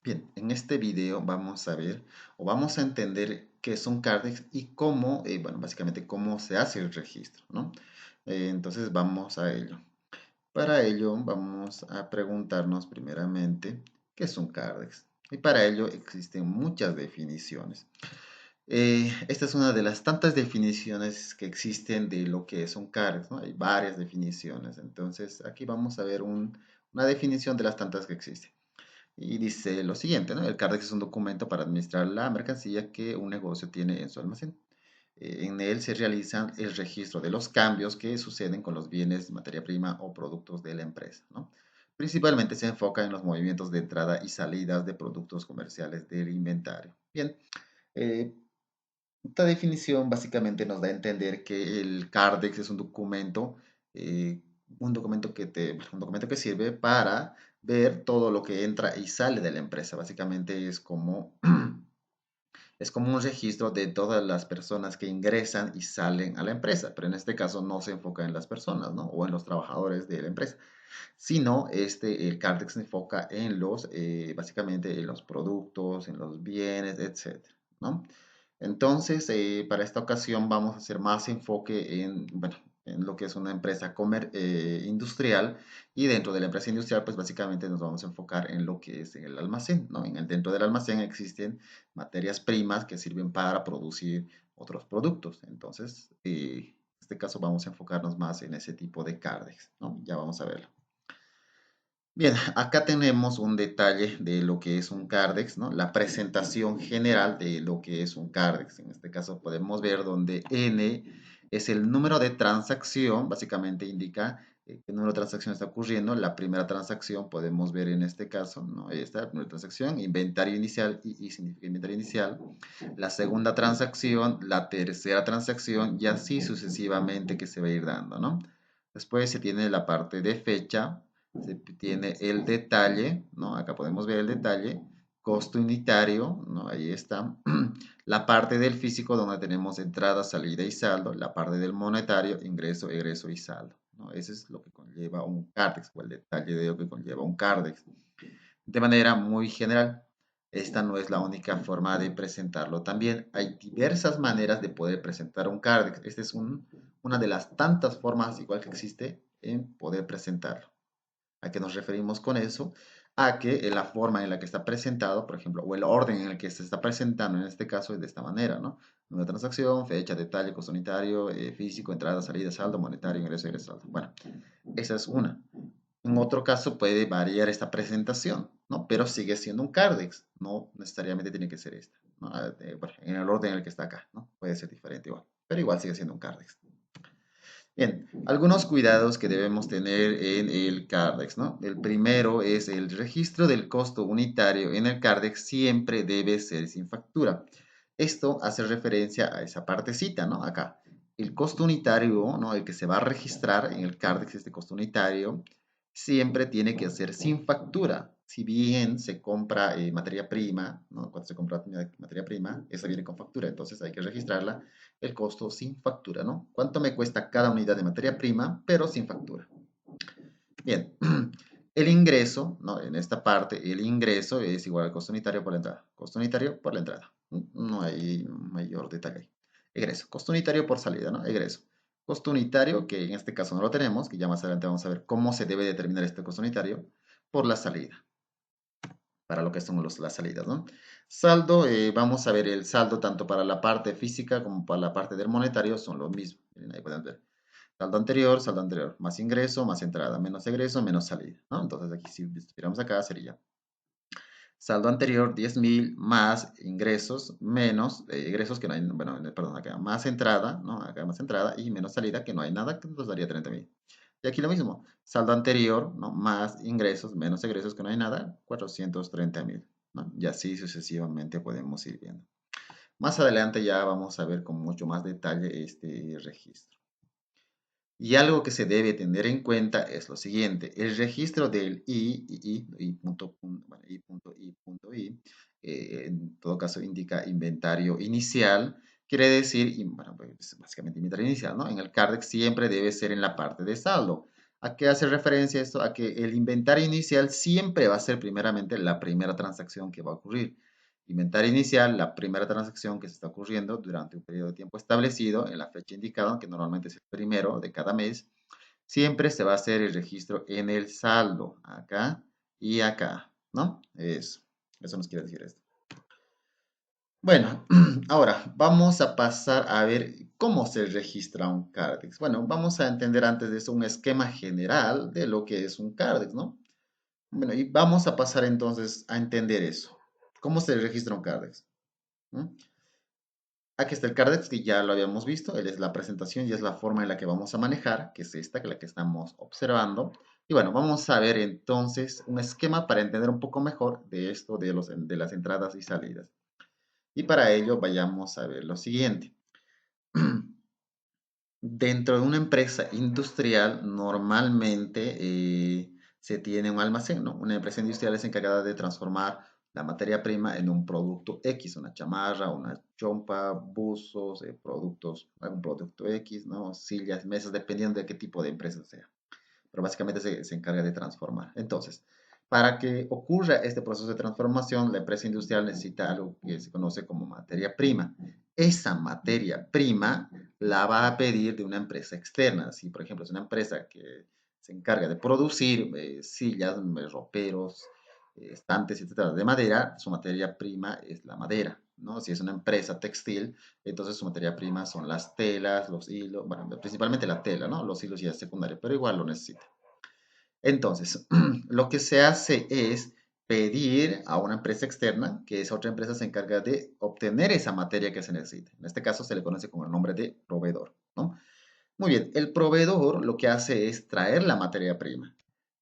Bien, en este video vamos a ver o vamos a entender qué es un CARDEX y cómo, bueno, básicamente cómo se hace el registro, ¿no? Entonces vamos a ello. Para ello vamos a preguntarnos primeramente qué es un CARDEX. Y para ello existen muchas definiciones. Esta es una de las tantas definiciones que existen de lo que es un CARDEX, ¿no? Hay varias definiciones. Entonces aquí vamos a ver una definición de las tantas que existen. Y dice lo siguiente, ¿no? El CARDEX es un documento para administrar la mercancía que un negocio tiene en su almacén. En él se realiza el registro de los cambios que suceden con los bienes, materia prima o productos de la empresa, ¿no? Principalmente se enfoca en los movimientos de entrada y salidas de productos comerciales del inventario. Bien, eh, esta definición básicamente nos da a entender que el CARDEX es eh, un documento que sirve para ver todo lo que entra y sale de la empresa. Básicamente es como un registro de todas las personas que ingresan y salen a la empresa, pero en este caso no se enfoca en las personas, ¿no? O en los trabajadores de la empresa, sino el CARDEX se enfoca en básicamente en los productos, en los bienes, etcétera, ¿no? Entonces, para esta ocasión vamos a hacer más enfoque bueno, en lo que es una empresa industrial y dentro de la empresa industrial, pues básicamente nos vamos a enfocar en lo que es el almacén, ¿no? Dentro del almacén existen materias primas que sirven para producir otros productos. Entonces, en este caso vamos a enfocarnos más en ese tipo de cardex, ¿no? Ya vamos a verlo. Bien, acá tenemos un detalle de lo que es un CARDEX, ¿no? La presentación general de lo que es un CARDEX. En este caso podemos ver donde N es el número de transacción, básicamente indica qué número de transacción está ocurriendo. La primera transacción podemos ver en este caso, ¿no? Ahí está, la primera transacción, inventario inicial, y significa inventario inicial. La segunda transacción, la tercera transacción y así sucesivamente que se va a ir dando, ¿no? Después se tiene la parte de fecha, se tiene el detalle, ¿no? Acá podemos ver el detalle, costo unitario, ¿no? Ahí está. La parte del físico donde tenemos entrada, salida y saldo, la parte del monetario, ingreso, egreso y saldo, ¿no? Eso es lo que conlleva un CARDEX o el detalle de lo que conlleva un CARDEX. De manera muy general, esta no es la única forma de presentarlo. También hay diversas maneras de poder presentar un CARDEX. Esta es una de las tantas formas, igual que existe, en poder presentarlo. ¿A qué nos referimos con eso? A que la forma en la que está presentado, por ejemplo, o el orden en el que se está presentando en este caso es de esta manera, ¿no? Una transacción, fecha, detalle, costo unitario, físico, entrada, salida, saldo, monetario, ingreso, egreso, saldo. Bueno, esa es una. En otro caso puede variar esta presentación, ¿no? Pero sigue siendo un CARDEX, no necesariamente tiene que ser esta, ¿no? Bueno, en el orden en el que está acá, ¿no? Puede ser diferente igual, pero igual sigue siendo un CARDEX. Bien, algunos cuidados que debemos tener en el CARDEX, ¿no? El primero es el registro del costo unitario en el CARDEX siempre debe ser sin factura. Esto hace referencia a esa partecita, ¿no? Acá. El costo unitario, ¿no? El que se va a registrar en el CARDEX, este costo unitario, siempre tiene que ser sin factura. Si bien se compra materia prima, ¿no? Cuando se compra materia prima, esa viene con factura, entonces hay que registrarla el costo sin factura, ¿no? ¿Cuánto me cuesta cada unidad de materia prima, pero sin factura? Bien, el ingreso, ¿no? En esta parte, el ingreso es igual al costo unitario por la entrada. Costo unitario por la entrada. No hay mayor detalle ahí. Egreso. Costo unitario por salida, ¿no? Egreso. Costo unitario, que en este caso no lo tenemos, que ya más adelante vamos a ver cómo se debe determinar este costo unitario, por la salida, para lo que son las salidas, ¿no? Saldo, vamos a ver el saldo tanto para la parte física como para la parte del monetario, son lo mismo. Miren, ahí pueden ver. Saldo anterior, más ingreso, más entrada, menos egreso, menos salida, ¿no? Entonces aquí si estuviéramos acá sería saldo anterior 10.000 más ingresos menos egresos que no hay, bueno, perdón, acá más entrada, ¿no? Acá más entrada y menos salida que no hay nada que nos daría 30.000. Y aquí lo mismo, saldo anterior, ¿no? Más ingresos menos egresos que no hay nada, 430.000, ¿no? Y así sucesivamente podemos ir viendo. Más adelante ya vamos a ver con mucho más detalle este registro. Y algo que se debe tener en cuenta es lo siguiente, el registro del I, en todo caso indica inventario inicial, quiere decir, bueno, pues básicamente inventario inicial, ¿no? En el CARDEX siempre debe ser en la parte de saldo. ¿A qué hace referencia esto? A que el inventario inicial siempre va a ser primeramente la primera transacción que va a ocurrir. Inventario inicial, la primera transacción que se está ocurriendo durante un periodo de tiempo establecido en la fecha indicada, que normalmente es el primero de cada mes. Siempre se va a hacer el registro en el saldo, acá y acá, ¿no? Eso nos quiere decir esto. Bueno, ahora vamos a pasar a ver cómo se registra un CARDEX. Bueno, vamos a entender antes de eso un esquema general de lo que es un CARDEX, ¿no? Bueno, y vamos a pasar entonces a entender eso. ¿Cómo se registra un CARDEX? ¿Mm? Aquí está el CARDEX que ya lo habíamos visto. Él es la presentación y es la forma en la que vamos a manejar, que es esta, que es la que estamos observando. Y bueno, vamos a ver entonces un esquema para entender un poco mejor de esto de las entradas y salidas. Y para ello vayamos a ver lo siguiente. Dentro de una empresa industrial, normalmente se tiene un almacén, ¿no? Una empresa industrial es encargada de transformar la materia prima en un producto X, una chamarra, una chompa, buzos, productos, algún producto X, ¿no? Sillas, mesas, dependiendo de qué tipo de empresa sea, pero básicamente se encarga de transformar. Entonces, para que ocurra este proceso de transformación, la empresa industrial necesita algo que se conoce como materia prima. Esa materia prima la va a pedir de una empresa externa. Si, por ejemplo, es una empresa que se encarga de producir sillas, roperos, estantes, etcétera, de madera, su materia prima es la madera, ¿no? Si es una empresa textil, entonces su materia prima son las telas, los hilos, bueno, principalmente la tela, ¿no? Los hilos ya es secundario, pero igual lo necesita. Entonces, lo que se hace es pedir a una empresa externa, que esa otra empresa se encarga de obtener esa materia que se necesita. En este caso se le conoce con el nombre de proveedor, ¿no? Muy bien, el proveedor lo que hace es traer la materia prima.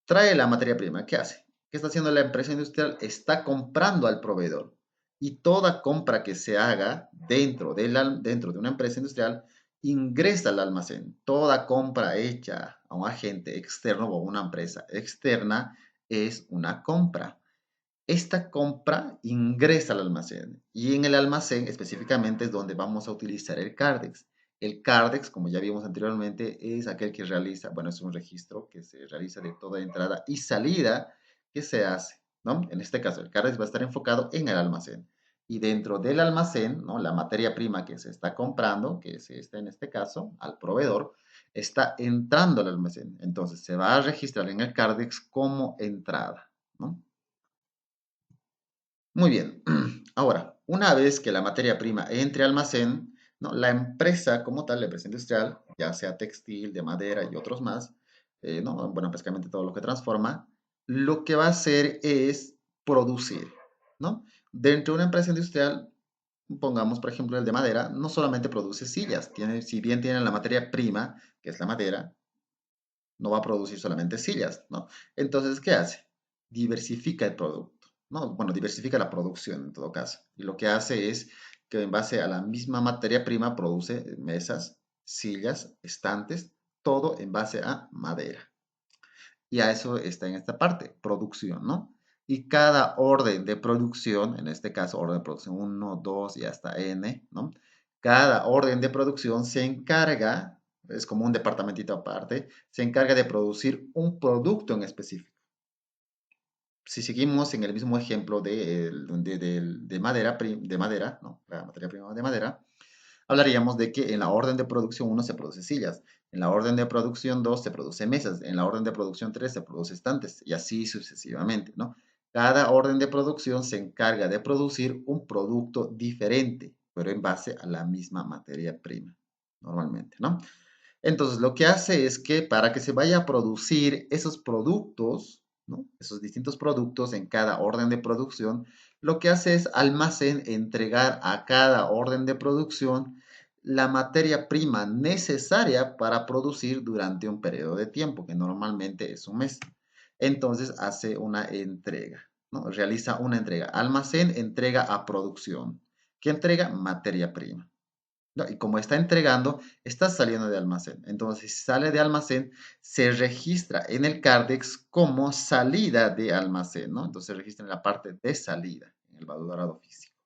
Trae la materia prima, ¿qué hace? ¿Qué está haciendo la empresa industrial? Está comprando al proveedor. Y toda compra que se haga dentro de una empresa industrial ingresa al almacén. Toda compra hecha a un agente externo o a una empresa externa es una compra. Esta compra ingresa al almacén y en el almacén específicamente es donde vamos a utilizar el CARDEX. El CARDEX, como ya vimos anteriormente, es aquel que realiza, bueno, es un registro que se realiza de toda entrada y salida que se hace, ¿no? En este caso, el CARDEX va a estar enfocado en el almacén. Y dentro del almacén, ¿no? La materia prima que se está comprando, que es esta en este caso, al proveedor, está entrando al almacén. Entonces, se va a registrar en el CARDEX como entrada, ¿no? Muy bien. Ahora, una vez que la materia prima entre al almacén, ¿no? La empresa como tal, la empresa industrial, ya sea textil, de madera y otros más, ¿no? Bueno, básicamente todo lo que transforma, lo que va a hacer es producir, ¿no? Dentro de una empresa industrial, pongamos por ejemplo el de madera, no solamente produce sillas, si bien tiene la materia prima, que es la madera, no va a producir solamente sillas, ¿no? Entonces, ¿qué hace? Diversifica el producto, ¿no? Bueno, diversifica la producción en todo caso. Y lo que hace es que en base a la misma materia prima produce mesas, sillas, estantes, todo en base a madera. Y a eso está en esta parte, producción, ¿no? Y cada orden de producción, en este caso orden de producción uno, 2 y hasta N, ¿no? Cada orden de producción se encarga, es como un departamentito aparte, se encarga de producir un producto en específico. Si seguimos en el mismo ejemplo de madera, ¿no? La materia prima de madera, hablaríamos de que en la orden de producción uno se produce sillas, en la orden de producción 2 se produce mesas, en la orden de producción 3 se produce estantes y así sucesivamente, ¿no? Cada orden de producción se encarga de producir un producto diferente, pero en base a la misma materia prima, normalmente, ¿no? Entonces, lo que hace es que para que se vaya a producir esos productos, ¿no? Esos distintos productos en cada orden de producción, lo que hace es almacén entregar a cada orden de producción la materia prima necesaria para producir durante un periodo de tiempo, que normalmente es un mes. Entonces hace una entrega, ¿no? Realiza una entrega. Almacén entrega a producción. ¿Qué entrega? Materia prima. ¿No? Y como está entregando, está saliendo de almacén. Entonces, si sale de almacén, se registra en el CARDEX como salida de almacén, ¿no? Entonces, se registra en la parte de salida, en el valorado físico.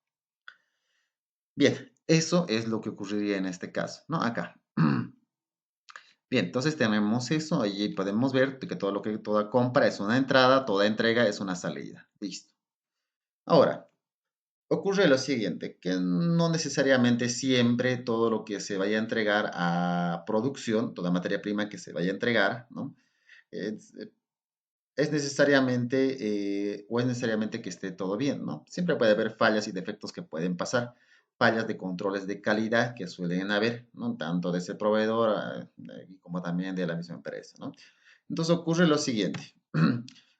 Bien, eso es lo que ocurriría en este caso, ¿no? Acá. Bien, entonces tenemos eso, allí podemos ver que toda compra es una entrada, toda entrega es una salida. Listo. Ahora, ocurre lo siguiente, que no necesariamente siempre todo lo que se vaya a entregar a producción, toda materia prima que se vaya a entregar, ¿no? Es, es necesariamente o es necesariamente que esté todo bien, ¿no? Siempre puede haber fallas y defectos que pueden pasar, fallas de controles de calidad que suelen haber, ¿no? Tanto de ese proveedor como también de la misma empresa, ¿no? Entonces ocurre lo siguiente.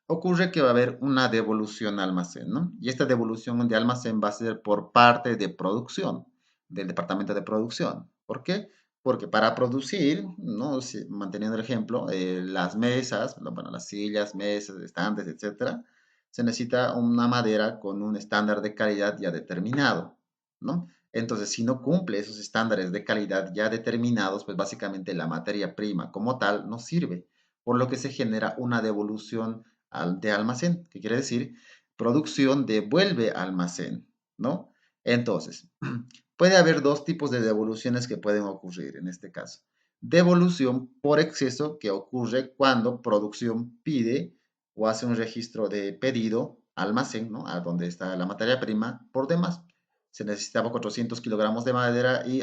Ocurre que va a haber una devolución al almacén, ¿no? Y esta devolución de almacén va a ser por parte de producción, del departamento de producción. ¿Por qué? Porque para producir, ¿no? Manteniendo el ejemplo, las mesas, bueno, las sillas, mesas, estantes, etcétera, se necesita una madera con un estándar de calidad ya determinado, ¿no? Entonces, si no cumple esos estándares de calidad ya determinados, pues básicamente la materia prima como tal no sirve, por lo que se genera una devolución de almacén, que quiere decir producción devuelve almacén, ¿no? Entonces, puede haber dos tipos de devoluciones que pueden ocurrir en este caso. Devolución por exceso, que ocurre cuando producción pide o hace un registro de pedido almacén, ¿no? A donde está la materia prima por demás. Se necesitaba 400 kilogramos de madera y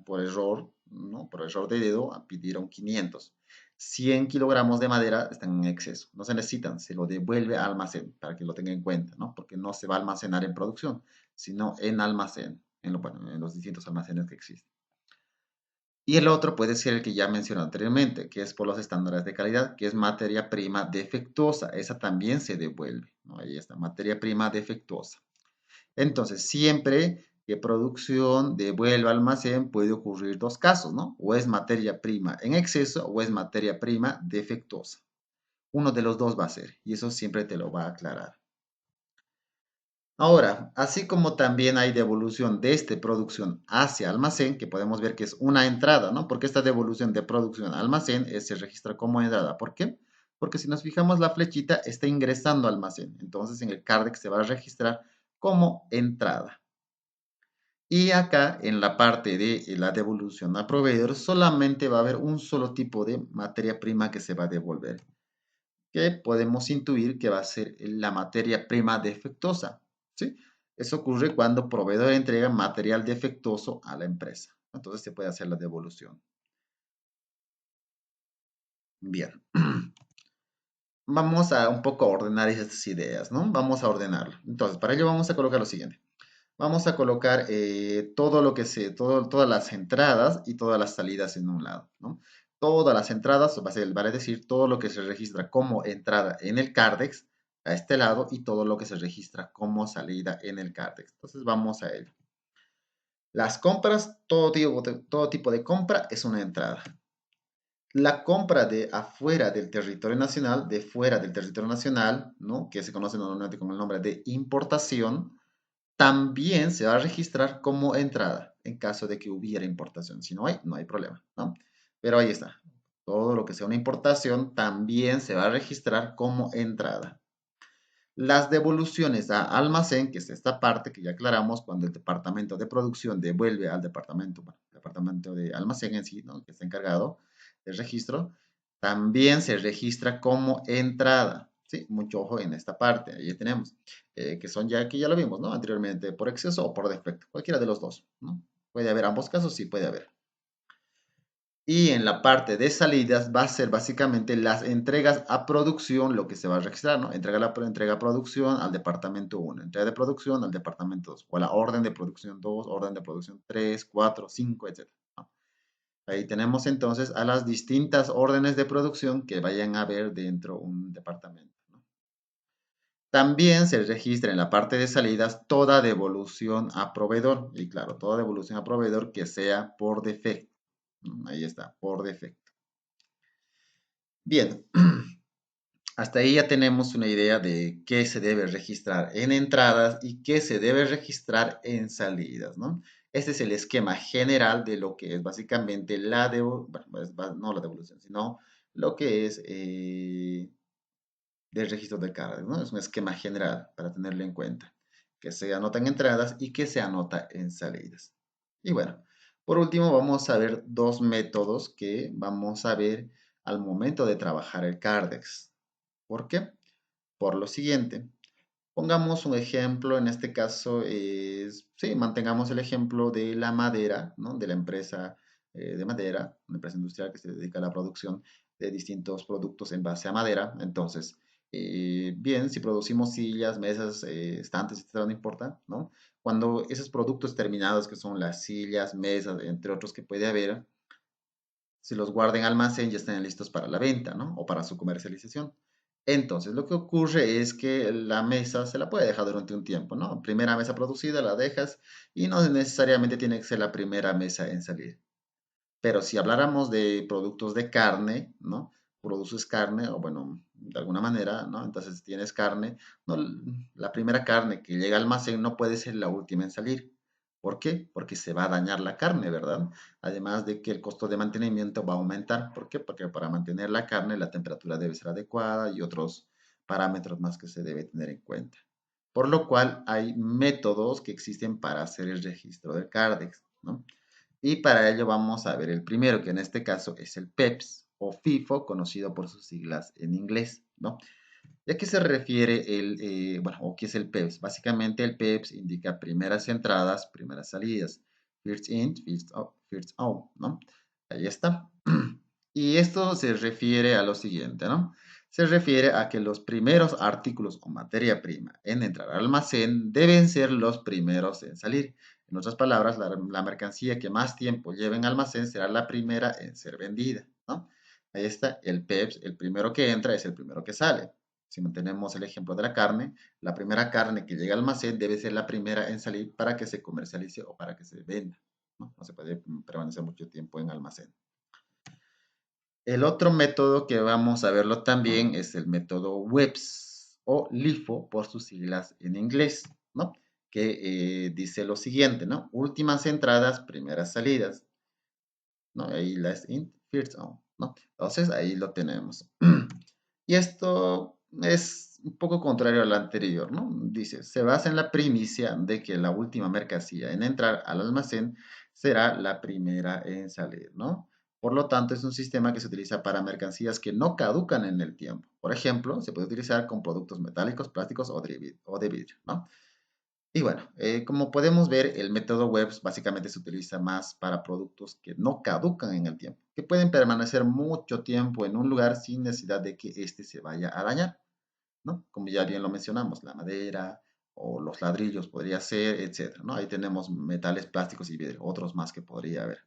por error, ¿no? Por error de dedo, pidieron 500. 100 kilogramos de madera están en exceso, no se necesitan, se lo devuelve al almacén para que lo tenga en cuenta, ¿no? Porque no se va a almacenar en producción, sino en almacén, bueno, en los distintos almacenes que existen. Y el otro puede ser el que ya mencioné anteriormente, que es por los estándares de calidad, que es materia prima defectuosa. Esa también se devuelve, ¿no? Ahí está, materia prima defectuosa. Entonces, siempre que producción devuelva al almacén puede ocurrir dos casos, ¿no? O es materia prima en exceso o es materia prima defectuosa. Uno de los dos va a ser, y eso siempre te lo va a aclarar. Ahora, así como también hay devolución desde producción hacia almacén, que podemos ver que es una entrada, ¿no? Porque esta devolución de producción a almacén se registra como entrada. ¿Por qué? Porque si nos fijamos, la flechita está ingresando al almacén. Entonces, en el CARDEX se va a registrar como entrada. Y acá, en la parte de la devolución a proveedor, solamente va a haber un solo tipo de materia prima que se va a devolver, que podemos intuir que va a ser la materia prima defectuosa, ¿sí? Eso ocurre cuando proveedor entrega material defectuoso a la empresa. Entonces se puede hacer la devolución. Bien. Vamos a un poco ordenar estas ideas, ¿no? Vamos a ordenarlo. Entonces, para ello vamos a colocar lo siguiente. Vamos a colocar todas las entradas y todas las salidas en un lado, ¿no? Todas las entradas, vale decir, todo lo que se registra como entrada en el CARDEX a este lado y todo lo que se registra como salida en el CARDEX. Entonces vamos a ello. Las compras, todo tipo de compra es una entrada. La compra de afuera del territorio nacional, de fuera del territorio nacional, ¿no? Que se conoce normalmente con el nombre de importación, también se va a registrar como entrada en caso de que hubiera importación. Si no hay, no hay problema, ¿no? Pero ahí está. Todo lo que sea una importación también se va a registrar como entrada. Las devoluciones a almacén, que es esta parte que ya aclaramos cuando el departamento de producción devuelve al departamento de almacén en sí, ¿no? Que está encargado del registro, también se registra como entrada. Sí, mucho ojo en esta parte. Ahí tenemos, que son ya que ya lo vimos, ¿no? Anteriormente, por exceso o por defecto, cualquiera de los dos, ¿no? Puede haber ambos casos, sí puede haber. Y en la parte de salidas va a ser básicamente las entregas a producción, lo que se va a registrar, ¿no? Entrega a producción al departamento 1, entrega de producción al departamento 2, o la orden de producción 2, orden de producción 3, 4, 5, etc., ¿no? Ahí tenemos entonces a las distintas órdenes de producción que vayan a haber dentro de un departamento, ¿no? También se registra en la parte de salidas toda devolución a proveedor, y claro, toda devolución a proveedor que sea por defecto. Ahí está, por defecto. Bien, hasta ahí ya tenemos una idea de qué se debe registrar en entradas y qué se debe registrar en salidas, ¿no? Este es el esquema general de lo que es básicamente bueno, no la devolución, sino lo que es del registro de cargas, ¿no? Es un esquema general para tenerlo en cuenta, que se anota en entradas y que se anota en salidas. Y bueno, Por último, vamos a ver dos métodos que vamos a ver al momento de trabajar el Cardex. ¿Por qué? Por lo siguiente. Pongamos un ejemplo, en este caso es, sí, mantengamos el ejemplo de la madera, ¿no? De la empresa de madera, una empresa industrial que se dedica a la producción de distintos productos en base a madera. Entonces, bien, si producimos sillas, mesas, estantes, etcétera, no importa, ¿no? Cuando esos productos terminados, que son las sillas, mesas, entre otros que puede haber, se los guarda en almacén y estén listos para la venta, ¿no? O para su comercialización. Entonces, lo que ocurre es que la mesa se la puede dejar durante un tiempo, ¿no? Primera mesa producida, la dejas y no necesariamente tiene que ser la primera mesa en salir. Pero si habláramos de productos de carne, ¿no? Produces carne, o bueno, de alguna manera, ¿no? Entonces tienes carne, no, la primera carne que llega al almacén no puede ser la última en salir. ¿Por qué? Porque se va a dañar la carne, ¿verdad? Además de que el costo de mantenimiento va a aumentar. ¿Por qué? Porque para mantener la carne la temperatura debe ser adecuada y otros parámetros más que se debe tener en cuenta. Por lo cual hay métodos que existen para hacer el registro del CARDEX, ¿no? Y para ello vamos a ver el primero, que en este caso es el PEPS o FIFO, conocido por sus siglas en inglés, ¿no? ¿Y a qué se refiere bueno, o qué es el PEPS? Básicamente el PEPS indica primeras entradas, primeras salidas, first in, first out, ¿no? Ahí está. Y esto se refiere a lo siguiente, ¿no? Se refiere a que los primeros artículos o materia prima en entrar al almacén deben ser los primeros en salir. En otras palabras, la mercancía que más tiempo lleve en almacén será la primera en ser vendida, ¿no? Ahí está, el PEPS, el primero que entra es el primero que sale. Si mantenemos el ejemplo de la carne, la primera carne que llega al almacén debe ser la primera en salir para que se comercialice o para que se venda, ¿no? No se puede permanecer mucho tiempo en almacén. El otro método que vamos a verlo también es el método WEBS o LIFO por sus siglas en inglés, ¿no? Que dice lo siguiente, ¿no? Últimas entradas, primeras salidas, ¿no? Ahí las in, first out, ¿no? Entonces ahí lo tenemos. Y esto es un poco contrario al anterior, ¿no? Dice, se basa en la primicia de que la última mercancía en entrar al almacén será la primera en salir, ¿no? Por lo tanto, es un sistema que se utiliza para mercancías que no caducan en el tiempo. Por ejemplo, se puede utilizar con productos metálicos, plásticos o de vidrio, ¿no? Y bueno, como podemos ver, el método WEBS básicamente se utiliza más para productos que no caducan en el tiempo, que pueden permanecer mucho tiempo en un lugar sin necesidad de que éste se vaya a dañar, ¿no? Como ya bien lo mencionamos, la madera o los ladrillos podría ser, etcétera, ¿no? Ahí tenemos metales, plásticos y vidrio, otros más que podría haber.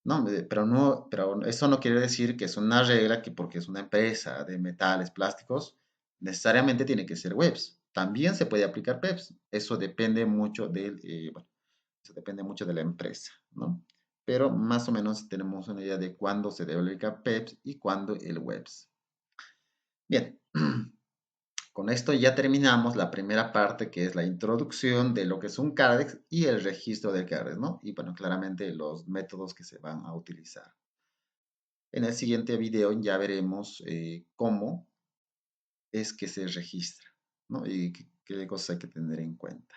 No, pero eso no quiere decir que es una regla que porque es una empresa de metales, plásticos, necesariamente tiene que ser WEBs. También se puede aplicar PEPs. Eso depende mucho bueno, eso depende mucho de la empresa, ¿no? Pero más o menos tenemos una idea de cuándo se debe aplicar PEPs y cuándo el WEBs. Bien, con esto ya terminamos la primera parte que es la introducción de lo que es un CARDEX y el registro del CARDEX, ¿no? Y bueno, claramente los métodos que se van a utilizar. En el siguiente video ya veremos cómo es que se registra, ¿no? Y qué cosas hay que tener en cuenta.